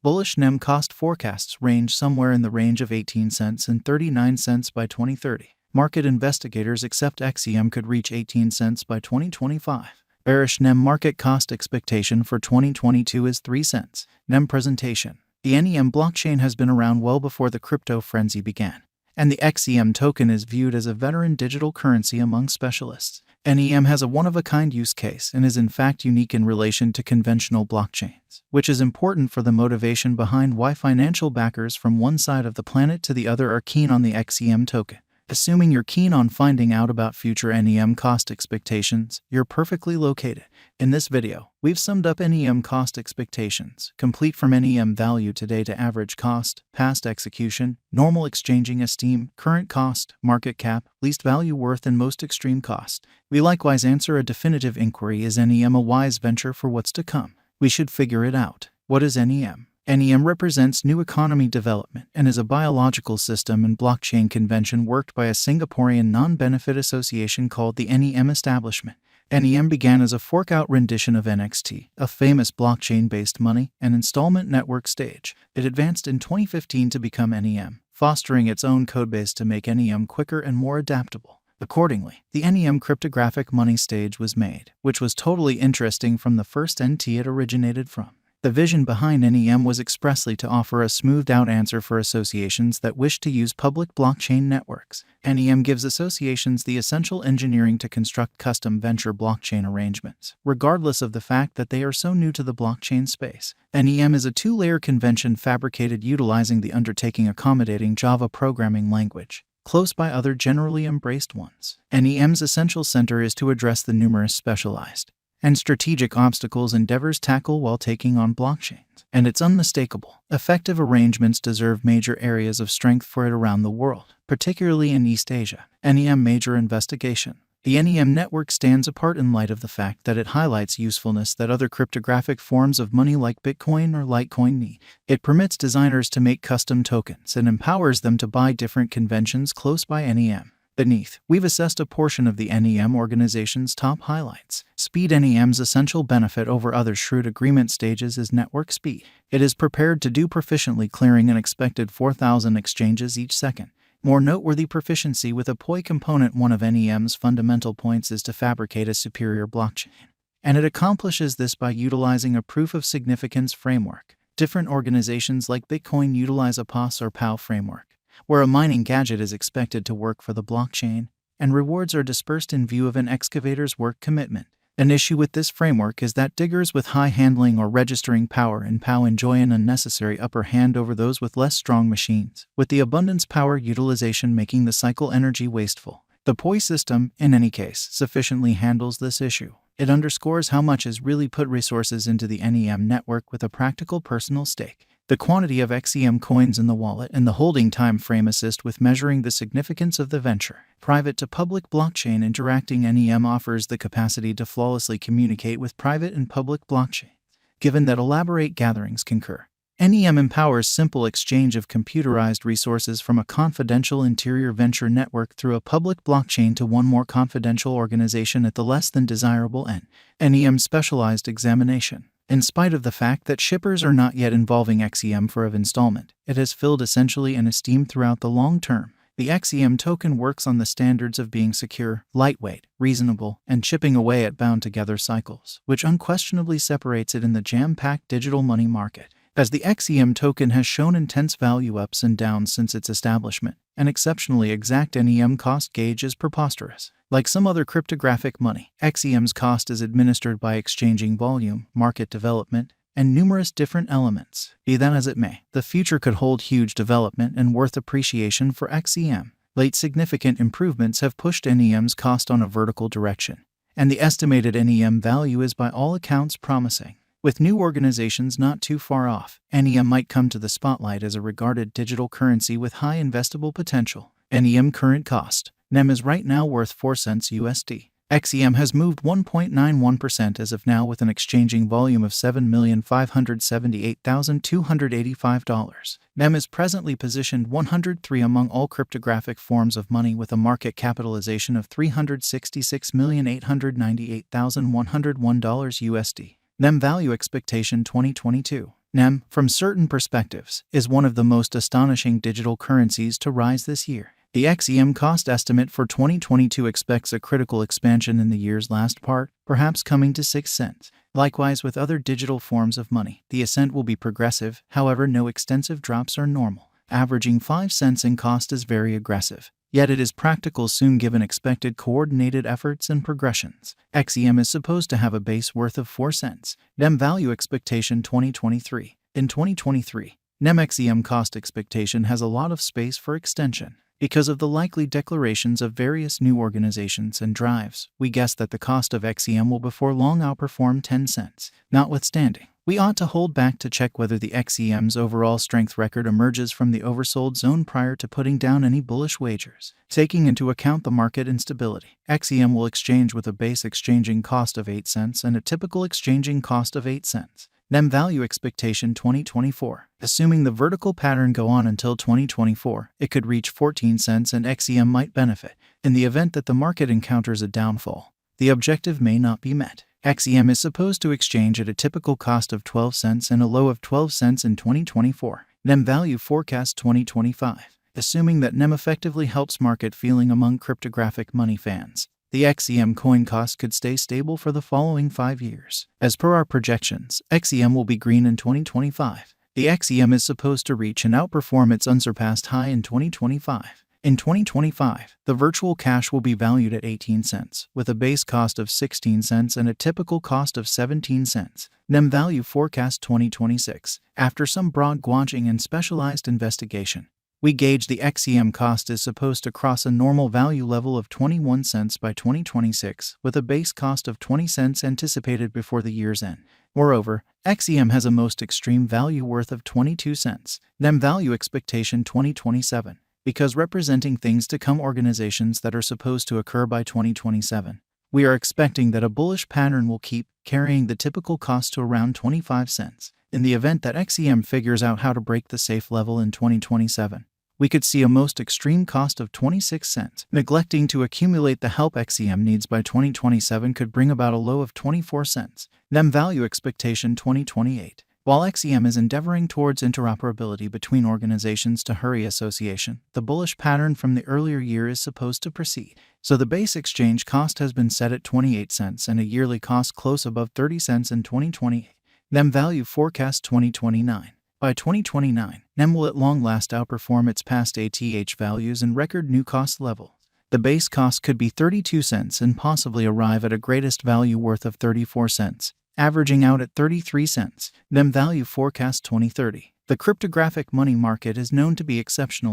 Bullish NEM cost forecasts range somewhere in the range of 18 cents and 39 cents by 2030. Market investigators accept XEM could reach 18 cents by 2025. Bearish NEM market cost expectation for 2022 is 3 cents. NEM presentation. The NEM blockchain has been around well before the crypto frenzy began, and the XEM token is viewed as a veteran digital currency among specialists. NEM has a one-of-a-kind use case and is in fact unique in relation to conventional blockchains, which is important for the motivation behind why financial backers from one side of the planet to the other are keen on the XEM token. Assuming you're keen on finding out about future NEM cost expectations, you're perfectly located. In this video, we've summed up NEM cost expectations, complete from NEM value today to average cost, past execution, normal exchanging esteem, current cost, market cap, least value worth, and most extreme cost. We likewise answer a definitive inquiry: is NEM a wise venture for what's to come? We should figure it out. What is NEM? NEM represents new economy development and is a biological system and blockchain convention worked by a Singaporean non-benefit association called the NEM Establishment. NEM began as a fork-out rendition of NXT, a famous blockchain-based money and installment network stage. It advanced in 2015 to become NEM, fostering its own codebase to make NEM quicker and more adaptable. Accordingly, the NEM cryptographic money stage was made, which was totally interesting from the first NT it originated from. The vision behind NEM was expressly to offer a smoothed-out answer for associations that wish to use public blockchain networks. NEM gives associations the essential engineering to construct custom venture blockchain arrangements, regardless of the fact that they are so new to the blockchain space. NEM is a two-layer convention fabricated utilizing the undertaking accommodating Java programming language, close by other generally embraced ones. NEM's essential center is to address the numerous specialized and strategic obstacles endeavors tackle while taking on blockchains. And it's unmistakable. Effective arrangements deserve major areas of strength for it around the world, particularly in East Asia. NEM major investigation. The NEM network stands apart in light of the fact that it highlights usefulness that other cryptographic forms of money like Bitcoin or Litecoin need. It permits designers to make custom tokens and empowers them to buy different conventions close by NEM. Beneath, we've assessed a portion of the NEM organization's top highlights. Speed. NEM's essential benefit over other shrewd agreement stages is network speed. It is prepared to do proficiently clearing an expected 4,000 exchanges each second. More noteworthy proficiency with a POI component. One of NEM's fundamental points is to fabricate a superior blockchain, and it accomplishes this by utilizing a proof of significance framework. Different organizations like Bitcoin utilize a POS or POW framework, where a mining gadget is expected to work for the blockchain, and rewards are dispersed in view of an excavator's work commitment. An issue with this framework is that diggers with high handling or registering power in POW enjoy an unnecessary upper hand over those with less strong machines, with the abundance power utilization making the cycle energy wasteful. The POI system, in any case, sufficiently handles this issue. It underscores how much is really put resources into the NEM network with a practical personal stake. The quantity of XEM coins in the wallet and the holding time frame assist with measuring the significance of the venture. Private to public blockchain interacting. NEM offers the capacity to flawlessly communicate with private and public blockchains, given that elaborate gatherings concur. NEM empowers simple exchange of computerized resources from a confidential interior venture network through a public blockchain to one more confidential organization at the less than desirable end. NEM specialized examination. In spite of the fact that shippers are not yet involving XEM for of installment, it has filled essentially an esteem throughout the long term. The XEM token works on the standards of being secure, lightweight, reasonable, and chipping away at bound-together cycles, which unquestionably separates it in the jam-packed digital money market. As the XEM token has shown intense value ups and downs since its establishment, an exceptionally exact NEM cost gauge is preposterous. Like some other cryptographic money, XEM's cost is administered by exchanging volume, market development, and numerous different elements. Be that as it may, the future could hold huge development and worth appreciation for XEM. Late significant improvements have pushed NEM's cost on a vertical direction, and the estimated NEM value is by all accounts promising. With new organizations not too far off, NEM might come to the spotlight as a regarded digital currency with high investable potential. NEM current cost. NEM is right now worth 4 cents USD. XEM has moved 1.91% as of now with an exchanging volume of $7,578,285. NEM is presently positioned 103 among all cryptographic forms of money with a market capitalization of $366,898,101 USD. NEM value expectation 2022. NEM, from certain perspectives, is one of the most astonishing digital currencies to rise this year. The XEM cost estimate for 2022 expects a critical expansion in the year's last part, perhaps coming to 6 cents. Likewise with other digital forms of money, the ascent will be progressive, however no extensive drops are normal. Averaging 5 cents in cost is very aggressive, yet it is practical soon given expected coordinated efforts and progressions. XEM is supposed to have a base worth of 4 cents. NEM value expectation 2023. In 2023, NEM XEM cost expectation has a lot of space for extension. Because of the likely declarations of various new organizations and drives, we guess that the cost of XEM will before long outperform 10 cents. Notwithstanding, we ought to hold back to check whether the XEM's overall strength record emerges from the oversold zone prior to putting down any bullish wagers. Taking into account the market instability, XEM will exchange with a base exchanging cost of 8 cents and a typical exchanging cost of 8 cents. NEM value expectation 2024. Assuming the vertical pattern go on until 2024, it could reach 14 cents and XEM might benefit. In the event that the market encounters a downfall, the objective may not be met. XEM is supposed to exchange at a typical cost of 12 cents and a low of 12 cents in 2024. NEM value forecast 2025. Assuming that NEM effectively helps market feeling among cryptographic money fans, the XEM coin cost could stay stable for the following 5 years. As per our projections, XEM will be green in 2025. The XEM is supposed to reach and outperform its unsurpassed high in 2025. In 2025, the virtual cash will be valued at 18 cents, with a base cost of 16 cents and a typical cost of 17 cents. NEM value forecast 2026. After some broad gauging and specialized investigation, we gauge the XEM cost is supposed to cross a normal value level of 21 cents by 2026, with a base cost of 20 cents anticipated before the year's end. Moreover, XEM has a most extreme value worth of 22 cents. NEM value expectation 2027. Because representing things to come organizations that are supposed to occur by 2027, we are expecting that a bullish pattern will keep carrying the typical cost to around 25 cents. In the event that XEM figures out how to break the safe level in 2027, we could see a most extreme cost of 26 cents. Neglecting to accumulate the help XEM needs by 2027 could bring about a low of 24 cents. NEM value expectation 2028. While XEM is endeavoring towards interoperability between organizations to hurry association, the bullish pattern from the earlier year is supposed to proceed. So the base exchange cost has been set at 28 cents and a yearly cost close above 30 cents in 2028. NEM value forecast 2029. By 2029, NEM will at long last outperform its past ATH values and record new cost level. The base cost could be 32 cents and possibly arrive at a greatest value worth of 34 cents, averaging out at 33 cents. NEM value forecast 2030. The cryptographic money market is known to be exceptional.